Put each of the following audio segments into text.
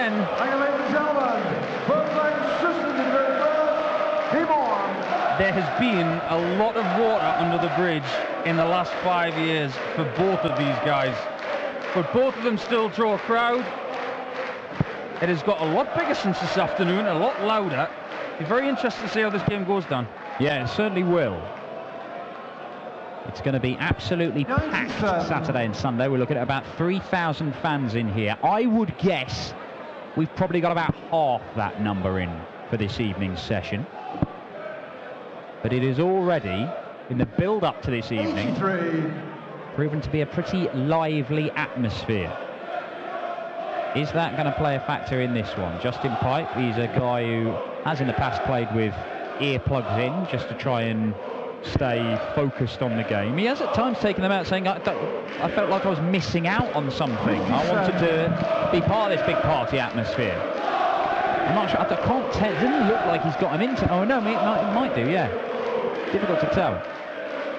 again. There has been a lot of water under the bridge in the last 5 years for both of these guys. But both of them still draw a crowd. It has got a lot bigger since this afternoon, a lot louder. Be very interested to see how this game goes down. Yeah, it certainly will. It's going to be absolutely packed Saturday and Sunday. We're looking at about 3,000 fans in here. I would guess we've probably got about half that number in for this evening's session. But it is already, in the build-up to this evening, proven to be a pretty lively atmosphere. Is that going to play a factor in this one? Justin Pipe, he's a guy who has in the past played with earplugs in just to try and stay focused on the game. He has at times taken them out saying, I felt like I was missing out on something. I wanted to be part of this big party atmosphere. I'm not sure, I can't tell, it doesn't look like he's got him into, oh no, it might do, yeah. Difficult to tell.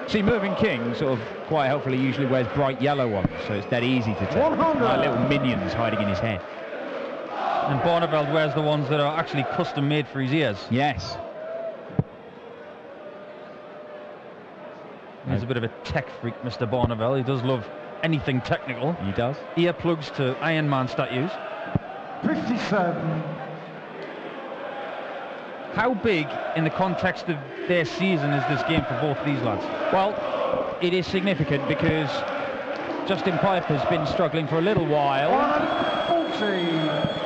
See, Mervyn King, sort of quite helpfully, usually wears bright yellow ones, so it's dead easy to tell. Like little minions hiding in his head. And Barneveld wears the ones that are actually custom made for his ears. Yes. He's a bit of a tech freak, Mr. Barneveld. He does love anything technical. He does. Earplugs to Iron Man statues. 57. How big, in the context of their season, is this game for both of these lads? Well, it is significant because Justin Pipe has been struggling for a little while. 140.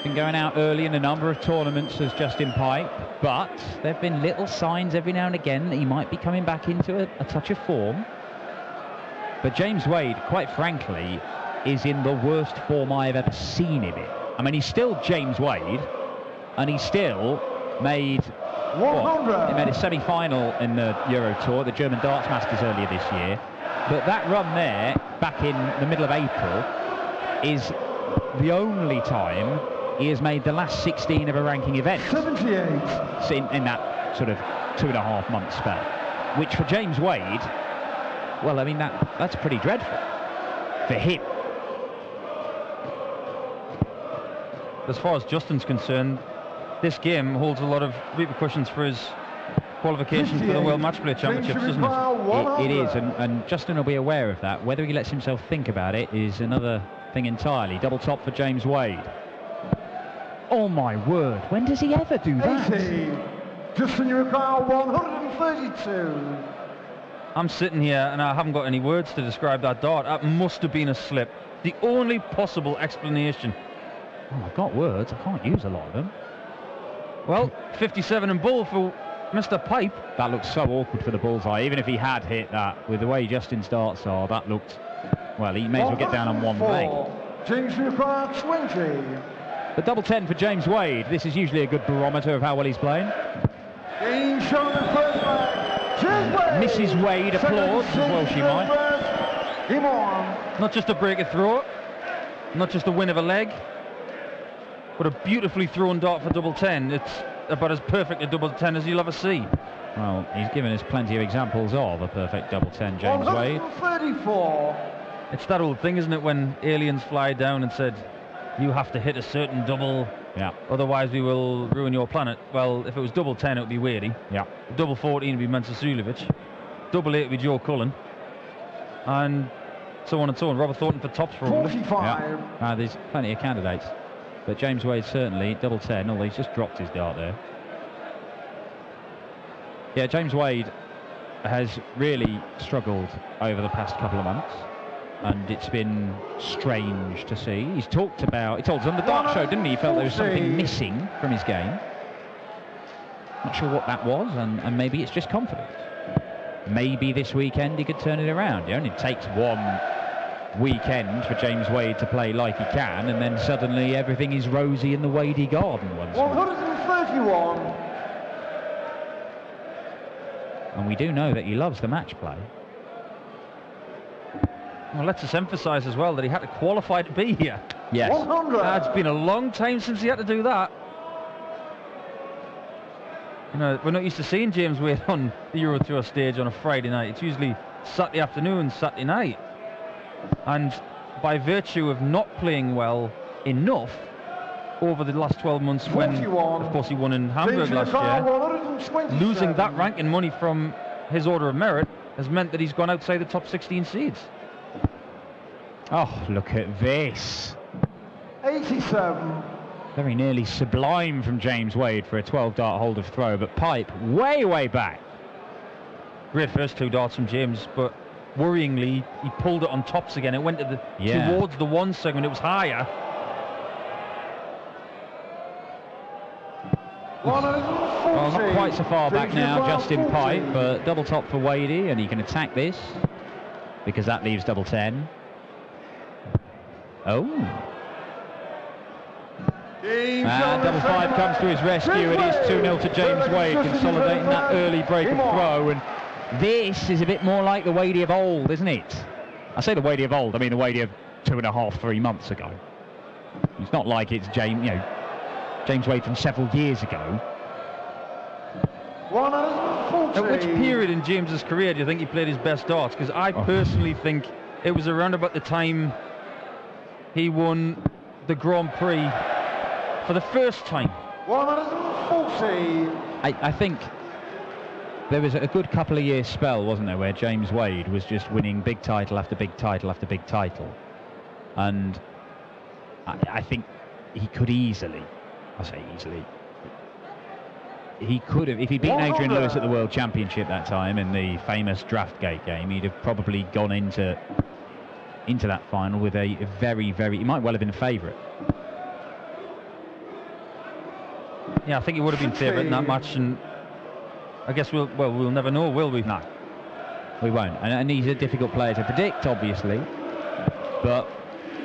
Been going out early in a number of tournaments as Justin Pipe, but there have been little signs every now and again that he might be coming back into a touch of form. But James Wade, quite frankly, is in the worst form I've ever seen him in. I mean, he's still James Wade, and he still made he made a semi-final in the Euro Tour, the German Darts Masters earlier this year. But that run there, back in the middle of April, is the only time he has made the last 16 of a ranking event. 78. In that sort of 2.5 month spell. Which for James Wade, well, I mean, that's pretty dreadful for him. As far as Justin's concerned, this game holds a lot of repercussions for his qualification for the World Match Play Championships, doesn't it? It is, and Justin will be aware of that. Whether he lets himself think about it is another thing entirely. Double top for James Wade. Oh my word, when does he ever do that? 80. Justin, you require 132. I'm sitting here and I haven't got any words to describe that dart. That must have been a slip. The only possible explanation. Oh, I've got words, I can't use a lot of them. Well, 57 and bull for Mr. Pipe. That looks so awkward for the bullseye. Even if he had hit that, with the way Justin's darts are, that looked, well, he may as well get down on one leg. James require 20. The double 10 for James Wade. This is usually a good barometer of how well he's playing. He's shown the first leg. James Wade. Mrs. Wade applauds as well she might. Him on. Not just a break of throw, not just a win of a leg, but a beautifully thrown dart for double 10. It's about as perfect a double 10 as you'll ever see. Well, he's given us plenty of examples of a perfect double 10, James Wade. 134. It's that old thing, isn't it, when aliens fly down and said, you have to hit a certain double, otherwise we will ruin your planet. Well, if it was double 10, it would be Wadey. Yeah. Double 14 would be Mensah Suljovic. Double 8 would be Joe Cullen. And so on and so on. Robert Thornton for tops, probably. 45. Yeah. There's plenty of candidates. But James Wade certainly, double 10, although he's just dropped his dart there. Yeah, James Wade has really struggled over the past couple of months. And it's been strange to see. He told us on the Dart Show, didn't he? He felt there was something missing from his game. Not sure what that was, and maybe it's just confidence. Maybe this weekend he could turn it around. It only takes one weekend for James Wade to play like he can, and then suddenly everything is rosy in the Wadey garden once more. 131. And we do know that he loves the match play. Well, let's just emphasise as well that he had to qualify to be here. Yes. 100. It's been a long time since he had to do that. You know, we're not used to seeing James Wade on the Euro Tour stage on a Friday night. It's usually Saturday afternoon, Saturday night. And by virtue of not playing well enough, over the last 12 months when, 41. of course, he won in Hamburg last year. Losing that rank and money from his Order of Merit has meant that he's gone outside the top 16 seeds. Oh, look at this. 87. Very nearly sublime from James Wade for a 12-dart hold of throw, but Pipe way, way back. Great first 2 darts from James, but worryingly, he pulled it on tops again. It went to towards the 1 segment. It was higher. Well, not quite so far back now, Justin Pipe, but double top for Wadey, and he can attack this because that leaves double 10. Oh. And double 5 comes to his rescue. It is 2-0 to James Wade, consolidating that early break of throw. And this is a bit more like the Wadey of old, isn't it? I say the Wadey of old, I mean the Wadey of 2.5, 3 months ago. It's not like it's James Wade from several years ago. At which period in James's career do you think he played his best darts? Because I personally think it was around about the time he won the Grand Prix for the first time. 140. I think there was a good couple of years spell, wasn't there, where James Wade was just winning big title after big title after big title. And I think he could easily, I say easily, he could have, if he'd beaten Adrian Lewis at the World Championship that time in the famous Draftgate game, he'd have probably gone into that final with a very, very, he might well have been a favourite. Yeah, I think he would have been favourite in that match, and I guess we'll never know, will we? No, we won't. And he's a difficult player to predict, obviously, but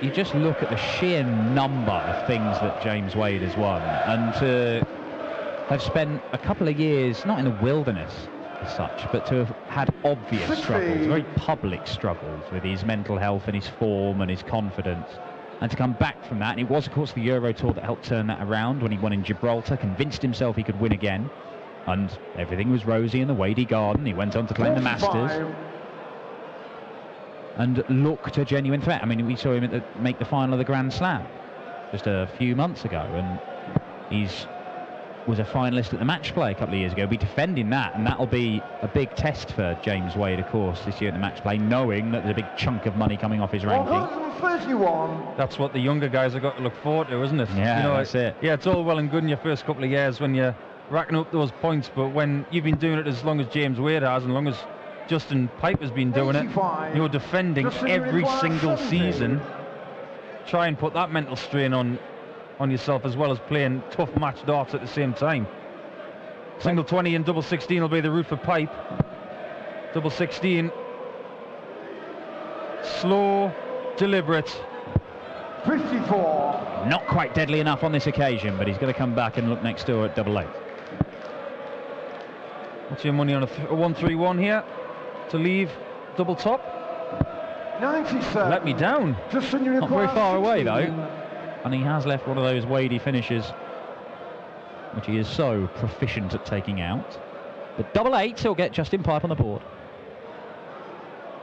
you just look at the sheer number of things that James Wade has won, and to have spent a couple of years, not in the wilderness as such, but to have had obvious struggles, very public struggles with his mental health and his form and his confidence, and to come back from that. And it was, of course, the Euro Tour that helped turn that around when he won in Gibraltar, convinced himself he could win again, and everything was rosy in the Wadey Garden. He went on to claim the Masters and looked a genuine threat. I mean, we saw him make the final of the Grand Slam just a few months ago, and was a finalist at the Match Play a couple of years ago. He'll be defending that, and that'll be a big test for James Wade, of course, this year at the Match Play, knowing that there's a big chunk of money coming off his ranking. 131. That's what the younger guys have got to look forward to, isn't it? Yeah, that's it. Yeah, it's all well and good in your first couple of years when you're racking up those points, but when you've been doing it as long as James Wade has, and long as Justin Pipe has been doing it, you're defending every single season. Try and put that mental strain on yourself, as well as playing tough match darts at the same time. Single 20 and double 16 will be the route for Pipe. Double 16, slow, deliberate. 54. Not quite deadly enough on this occasion, but he's going to come back and look next door at double 8. What's your money on a 131 here to leave double top? 97. Let me down. Not very far away though, and he has left one of those Wadey finishes which he is so proficient at taking out. But double 8, he'll get Justin Pipe on the board.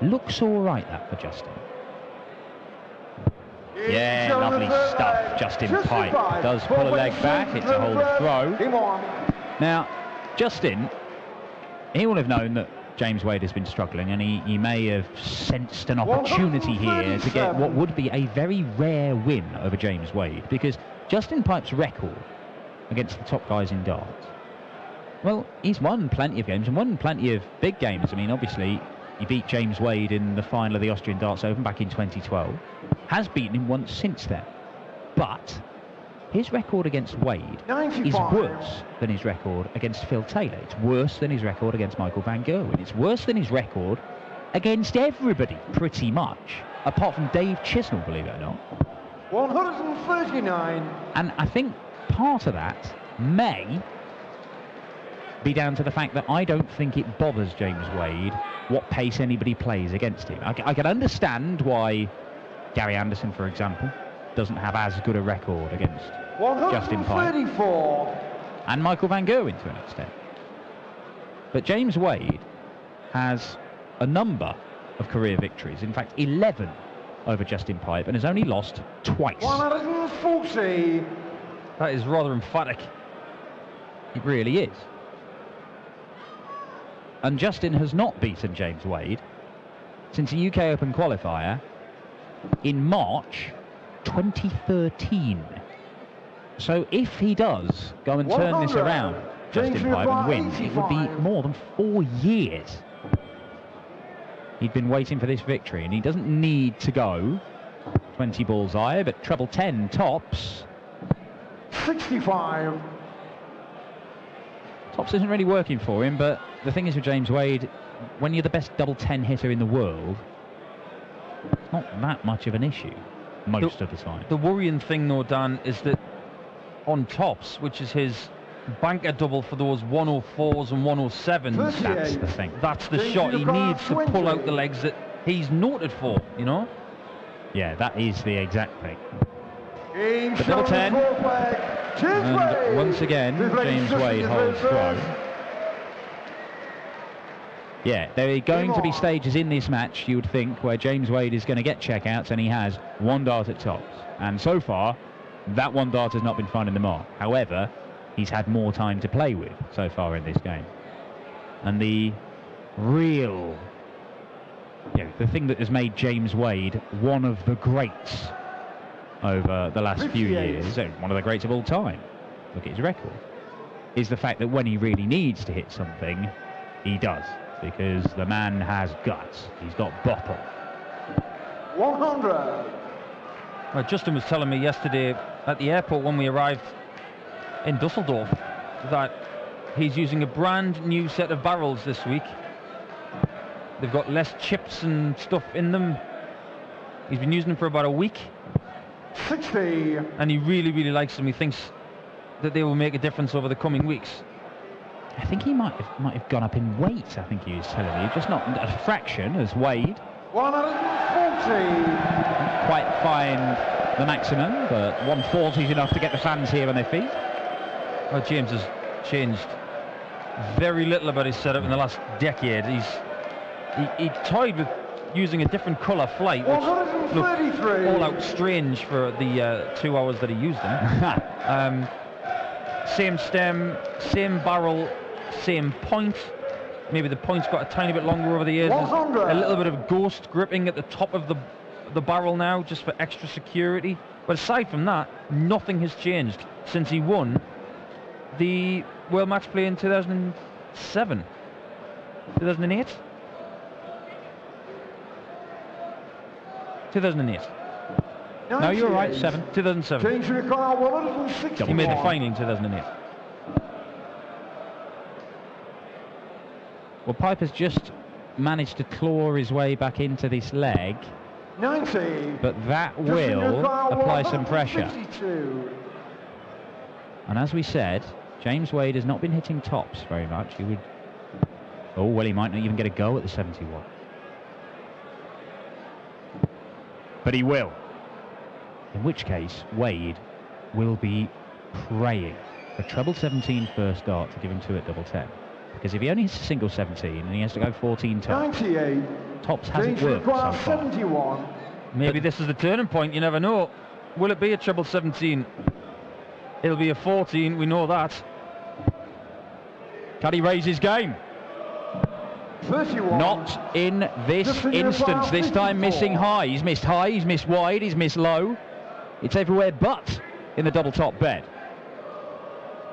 Looks all right, that for Justin. Yeah, lovely stuff. Justin Pipe does pull a leg back. It's a hold of throw. Now, Justin, he will have known that James Wade has been struggling, and he may have sensed an opportunity here to get what would be a very rare win over James Wade, because Justin Pipe's record against the top guys in darts, well, he's won plenty of games and won plenty of big games. I mean, obviously, he beat James Wade in the final of the Austrian Darts Open back in 2012. Has beaten him once since then. But his record against Wade 95. Is worse than his record against Phil Taylor. It's worse than his record against Michael van Gerwen. It's worse than his record against everybody, pretty much, apart from Dave Chisnell, believe it or not. 139. And I think part of that may be down to the fact that I don't think it bothers James Wade what pace anybody plays against him. I can understand why Gary Anderson, for example, doesn't have as good a record against Justin Pipe and Michael van Gerwen to an extent. But James Wade has a number of career victories, in fact 11 over Justin Pipe, and has only lost twice. 140. That is rather emphatic. It really is. And Justin has not beaten James Wade since the UK Open qualifier in March 2013. So if he does go and turn this around, Justin Pipe, and win, it would be more than 4 years. He'd been waiting for this victory, and he doesn't need to go 20 balls higher, but treble 10 tops. 65. Tops isn't really working for him, but the thing is with James Wade, when you're the best double 10 hitter in the world, it's not that much of an issue most of the time. The worrying thing, though, Dan, is that on tops, which is his banker double for those 104s and 107s, that's the thing. That's the shot he needs to pull out the legs that he's noted for, you know? Yeah, that is the exact thing. The double 10. And once again, James Wade holds throw. Yeah, there are going to be stages in this match, you would think, where James Wade is going to get checkouts, and he has one dart at tops. And so far, that one dart has not been finding the mark. However, he's had more time to play with so far in this game. And the real, the thing that has made James Wade one of the greats over the last few years, one of the greats of all time, look at his record, is the fact that when he really needs to hit something, he does. Because the man has guts. He's got bottle. 100. Justin was telling me yesterday at the airport when we arrived in Dusseldorf that he's using a brand new set of barrels this week. They've got less chips and stuff in them. He's been using them for about a week. 60. And he really, really likes them. He thinks that they will make a difference over the coming weeks. I think he might have gone up in weight, I think he was telling me. Just not a fraction as Wade. 140. Quite find the maximum, but 140 is enough to get the fans here on their feet. Well, James has changed very little about his setup in the last decade. He toyed with using a different colour flight, which looked all out strange for the 2 hours that he used them. Same stem, same barrel, same point. Maybe the point's got a tiny bit longer over the years. There's a little bit of ghost gripping at the top of the barrel now, just for extra security. But aside from that, nothing has changed since he won the World Match Play in 2007. 2008? 2008. No, you're right, 2007. Change the car, 160. He made the final in 2008. Well, Piper's just managed to claw his way back into this leg. 90. But that will apply some pressure. 52. And as we said, James Wade has not been hitting tops very much. He would... Oh, well, he might not even get a go at the 71. But he will. In which case, Wade will be praying for treble 17 first dart to give him 2 at double 10. Because if he only hits a single 17 and he has to go 14 tops, 98. tops hasn't worked so far. 71. Maybe this is the turning point, you never know. Will it be a treble 17? It'll be a 14, we know that. Can he raise his game? 31. Not in this instance. This time missing high. He's missed high, he's missed wide, he's missed low. It's everywhere but in the double top bed.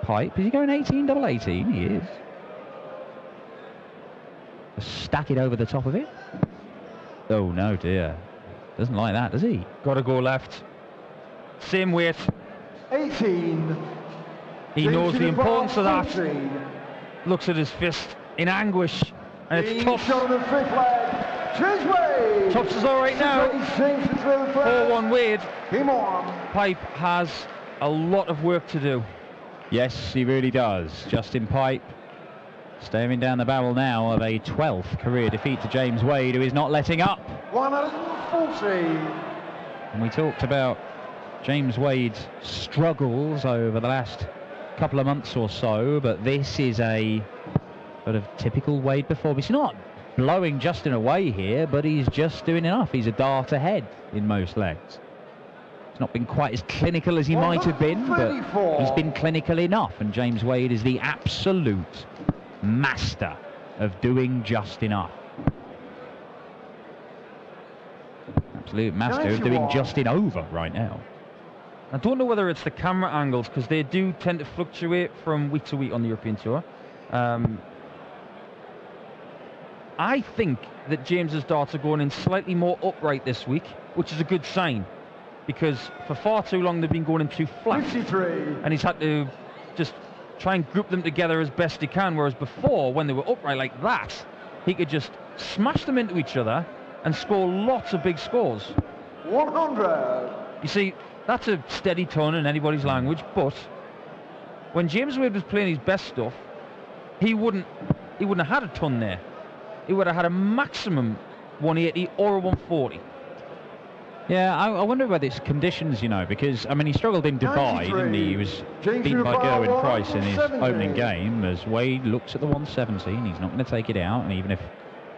Pipe, is he going 18, double 18? He is. Stack it over the top of it. Oh no dear. Doesn't like that, does he? Got to go left. Same weight. 18. He knows the importance of that. Looks at his fist in anguish. And it's Tops. Tops is all right now. 4-1 Wade. Pipe has a lot of work to do. Yes, he really does. Justin Pipe staring down the barrel now of a 12th career defeat to James Wade, who is not letting up. 140. And we talked about James Wade's struggles over the last couple of months or so, but this is a sort of typical Wade performance. He's not blowing Justin away here, but he's just doing enough. He's a dart ahead in most legs. He's not been quite as clinical as he might have been, but he's been clinical enough. And James Wade is the absolute master of doing just enough. Absolute master of doing just in over right now. I don't know whether it's the camera angles, because they do tend to fluctuate from week to week on the European Tour. I think that James's darts are going in slightly more upright this week, which is a good sign, because for far too long they've been going in too flat, 53. and he's had to just try and group them together as best he can, whereas before, when they were upright like that, he could just smash them into each other and score lots of big scores. 100. You see, that's a steady tone in anybody's language, but when James Wade was playing his best stuff, he wouldn't have had a ton there. He would have had a maximum 180 or a 140. Yeah, I wonder whether it's conditions, you know, because, I mean, he struggled in Dubai, didn't he? He was beaten by Gerwyn Price in his opening game, as Wade looks at the 170, and he's not going to take it out, and even if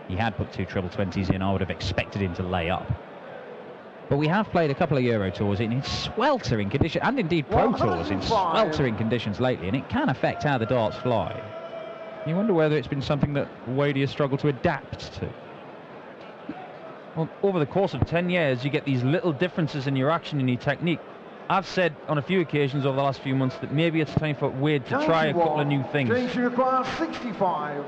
he had put 2 treble 20s in, I would have expected him to lay up. But we have played a couple of Euro Tours in sweltering conditions, and indeed Pro Tours in sweltering conditions lately, and it can affect how the darts fly. You wonder whether it's been something that Wade has struggled to adapt to. Well, over the course of 10 years, you get these little differences in your action and your technique. I've said on a few occasions over the last few months that maybe it's time for Wade to try a couple of new things. James requires 65.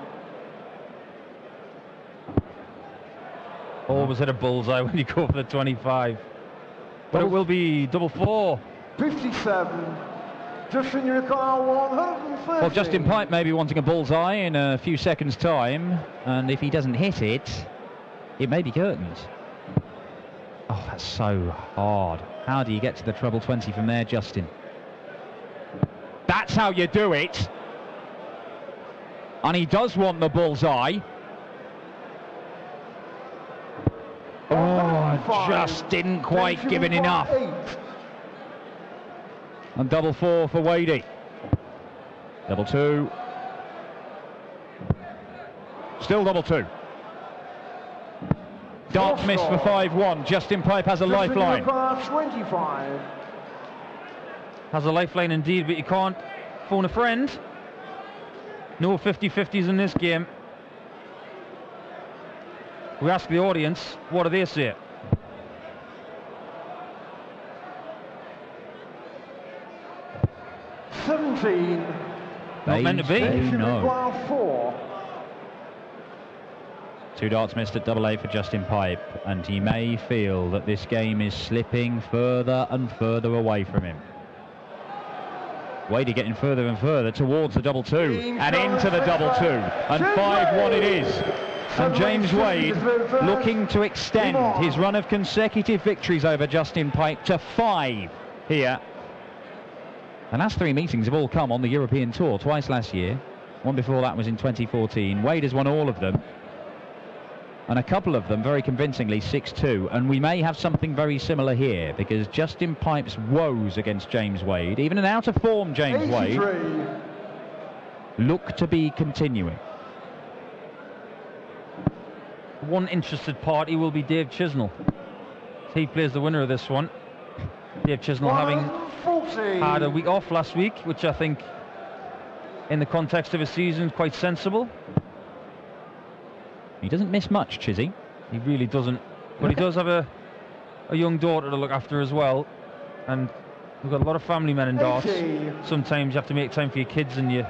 Always hit a bullseye when you go for the 25. But it will be double 4. 57. Justin, you require 130. Well, Justin Pipe may be wanting a bullseye in a few seconds' time, and if he doesn't hit it, it may be curtains. Oh, that's so hard. How do you get to the treble 20 from there, Justin? That's how you do it. And he does want the bullseye. Oh, just didn't quite give it enough. And double 4 for Wadey. Double 2. Still double 2. Dart miss for 5-1. Justin Pipe has a lifeline. 25. Has a lifeline indeed, but you can't phone a friend. No 50-50s in this game. We ask the audience, what do they say? Not meant to be. No. 4. 2 darts missed at double A for Justin Pipe, and he may feel that this game is slipping further and further away from him. Wadey getting further and further towards the double 2 and into the double 2, and 5-1 it is. And James Wade looking to extend his run of consecutive victories over Justin Pipe to 5 here. The last 3 meetings have all come on the European Tour, twice last year. One before that was in 2014. Wade has won all of them, and a couple of them very convincingly 6-2. And we may have something very similar here, because Justin Pipe's woes against James Wade, even an out-of-form James 83. Wade, look to be continuing. One interested party will be Dave Chisnell. He plays the winner of this one. Dave Chisnell having had a week off last week, which I think in the context of a season is quite sensible. He doesn't miss much, Chizzy. He really doesn't. But he does have a young daughter to look after as well. And we've got a lot of family men in darts. Sometimes you have to make time for your kids and your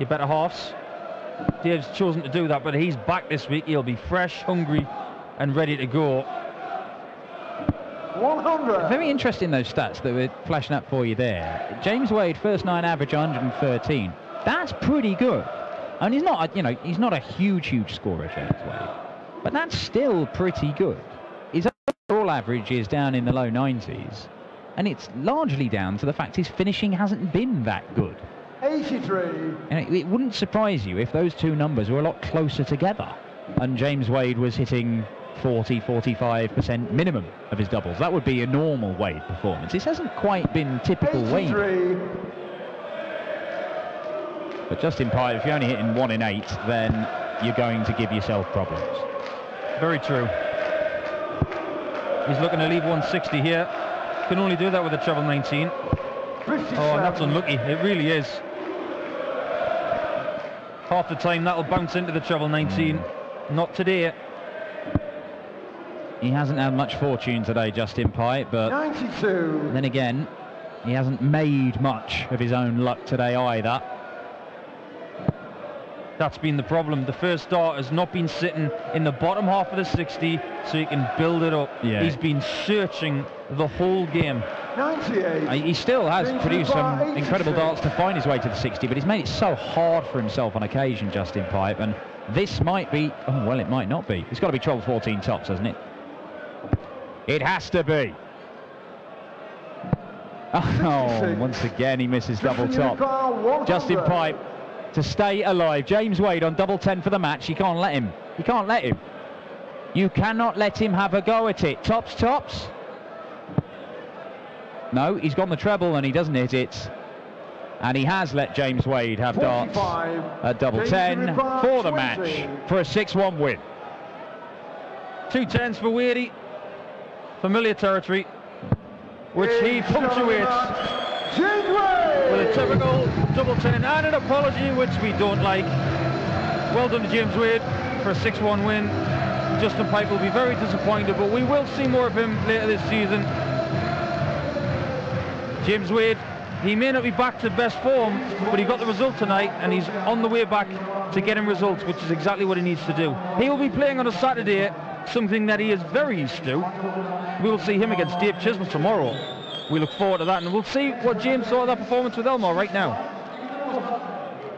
better halves. Dave's chosen to do that, but he's back this week. He'll be fresh, hungry and ready to go. 100. Very interesting, those stats that we're flashing up for you there. James Wade, first 9 average 113. That's pretty good. And he's not, he's not a huge scorer, James Wade. But that's still pretty good. His overall average is down in the low 90s. And it's largely down to the fact his finishing hasn't been that good. 83. And it wouldn't surprise you if those 2 numbers were a lot closer together and James Wade was hitting 40-45% minimum of his doubles. That would be a normal Wade performance. This hasn't quite been typical Wade. But Justin Pipe, if you're only hitting 1 in 8, then you're going to give yourself problems. Very true. He's looking to leave 160 here. Can only do that with a treble 19. 57. Oh, and that's unlucky. It really is. Half the time that'll bounce into the treble 19. Not today. He hasn't had much fortune today, Justin Pipe, but 92. then again, he hasn't made much of his own luck today either. That's been the problem. The first dart has not been sitting in the bottom half of the 60 so he can build it up. Yeah. He's been searching the whole game. 98. He still has produced some 82. incredible darts to find his way to the 60, but he's made it so hard for himself on occasion, Justin Pipe, and this might be, oh well, it might not be. It's got to be 12-14 tops, hasn't it? It has to be. Oh, once again he misses double top. Justin Pipe to stay alive. James Wade on double 10 for the match. You can't let him. You can't let him. You cannot let him have a go at it. Tops, tops. No, he's gone the treble and he doesn't hit it. And he has let James Wade have darts at double 10 for the match for a 6-1 win. 2 10s for Wadey. Familiar territory, which he punctuates with a typical double 10 and an apology, which we don't like. Well done to James Wade for a 6-1 win. Justin Pipe will be very disappointed, but we will see more of him later this season. James Wade, he may not be back to best form, but he got the result tonight and he's on the way back to getting results, which is exactly what he needs to do. He will be playing on a Saturday, something that he is very used to. We will see him against Dave Chisholm tomorrow. We look forward to that, and we'll see what James saw of that performance with Elmore right now.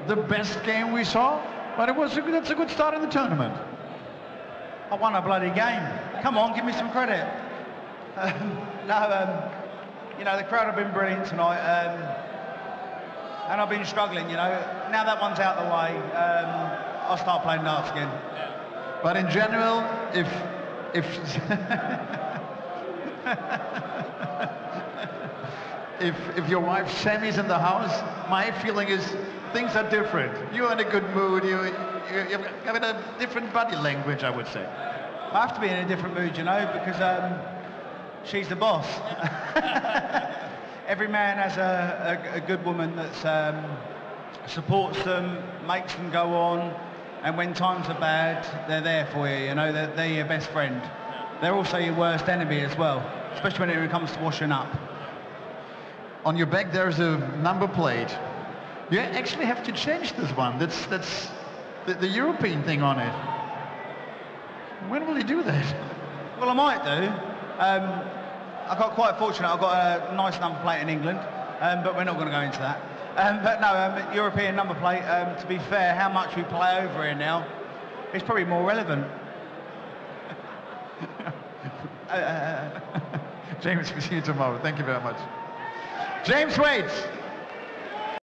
The best game we saw, but that's a good start in the tournament. I won a bloody game. Come on, give me some credit. You know, the crowd have been brilliant tonight, and I've been struggling, you know. Now that one's out of the way, I'll start playing darts again. But in general, if your wife Sammy's in the house, my feeling is things are different. You're in a good mood. You're having a different body language, I would say. I have to be in a different mood, you know, because she's the boss. Every man has a good woman that supports them, makes them go on, and when times are bad, they're there for you, you know, they're your best friend. They're also your worst enemy as well, especially when it comes to washing up. On your back there's a number plate. You actually have to change this one. That's the European thing on it. When will you do that? Well, I might do. I got quite fortunate. I got a nice number plate in England, but we're not going to go into that. But no, European number plate. To be fair, how much we play over here now, it's probably more relevant. James, we'll see you tomorrow. Thank you very much. James Wade.